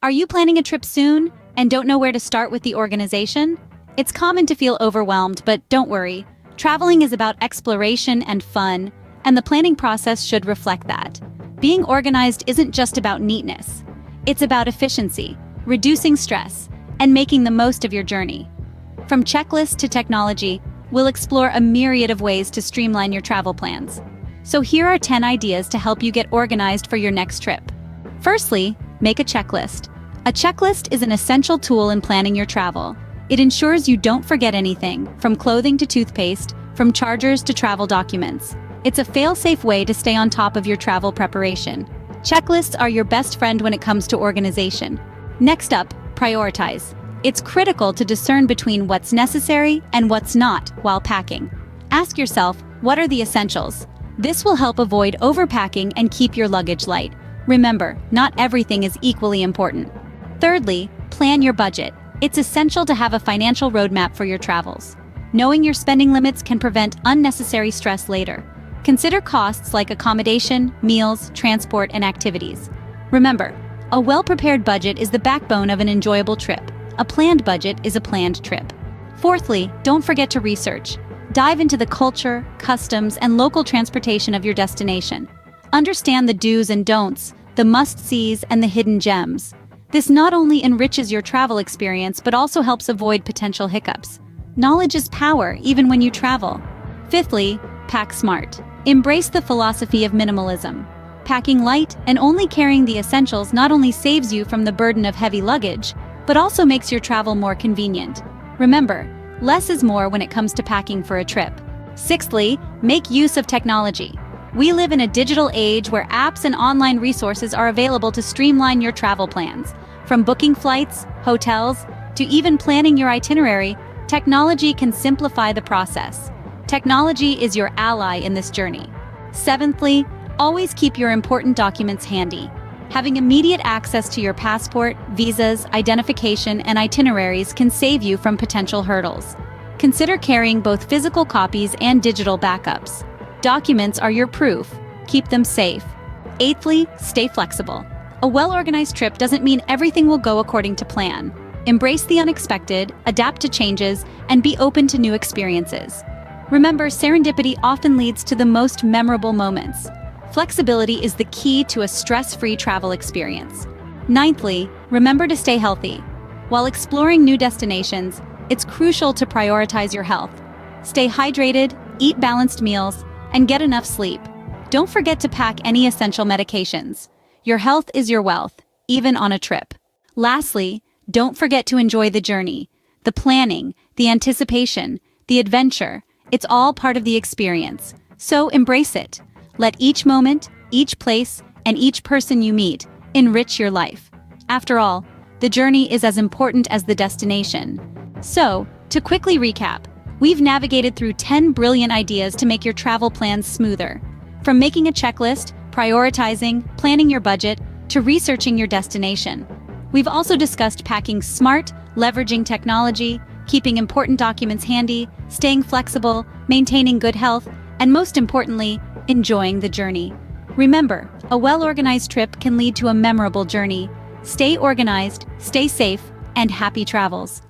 Are you planning a trip soon and don't know where to start with the organization? It's common to feel overwhelmed, but don't worry. Traveling is about exploration and fun, and the planning process should reflect that. Being organized isn't just about neatness. It's about efficiency, reducing stress, and making the most of your journey. From checklists to technology, we'll explore a myriad of ways to streamline your travel plans. So here are 10 ideas to help you get organized for your next trip. Firstly, make a checklist. A checklist is an essential tool in planning your travel. It ensures you don't forget anything, from clothing to toothpaste, from chargers to travel documents. It's a fail-safe way to stay on top of your travel preparation. Checklists are your best friend when it comes to organization. Next up, prioritize. It's critical to discern between what's necessary and what's not while packing. Ask yourself, what are the essentials? This will help avoid overpacking and keep your luggage light. Remember, not everything is equally important. Thirdly, plan your budget. It's essential to have a financial roadmap for your travels. Knowing your spending limits can prevent unnecessary stress later. Consider costs like accommodation, meals, transport, and activities. Remember, a well-prepared budget is the backbone of an enjoyable trip. A planned budget is a planned trip. Fourthly, don't forget to research. Dive into the culture, customs, and local transportation of your destination. Understand the do's and don'ts, the must-sees, and the hidden gems. This not only enriches your travel experience, but also helps avoid potential hiccups. Knowledge is power, even when you travel. Fifthly, pack smart. Embrace the philosophy of minimalism. Packing light and only carrying the essentials not only saves you from the burden of heavy luggage, but also makes your travel more convenient. Remember, less is more when it comes to packing for a trip. Sixthly, make use of technology. We live in a digital age where apps and online resources are available to streamline your travel plans. From booking flights, hotels, to even planning your itinerary, technology can simplify the process. Technology is your ally in this journey. Seventhly, always keep your important documents handy. Having immediate access to your passport, visas, identification, and itineraries can save you from potential hurdles. Consider carrying both physical copies and digital backups. Documents are your proof. Keep them safe. Eighthly, stay flexible. A well-organized trip doesn't mean everything will go according to plan. Embrace the unexpected, adapt to changes, and be open to new experiences. Remember, serendipity often leads to the most memorable moments. Flexibility is the key to a stress-free travel experience. Ninthly, remember to stay healthy. While exploring new destinations, it's crucial to prioritize your health. Stay hydrated, eat balanced meals, and get enough sleep. Don't forget to pack any essential medications. Your health is your wealth, even on a trip. Lastly, don't forget to enjoy the journey. The planning, the anticipation, the adventure, it's all part of the experience. So embrace it. Let each moment, each place, and each person you meet enrich your life. After all, the journey is as important as the destination. So, to quickly recap, we've navigated through 10 brilliant ideas to make your travel plans smoother. From making a checklist, prioritizing, planning your budget, to researching your destination. We've also discussed packing smart, leveraging technology, keeping important documents handy, staying flexible, maintaining good health, and most importantly, enjoying the journey. Remember, a well-organized trip can lead to a memorable journey. Stay organized, stay safe, and happy travels.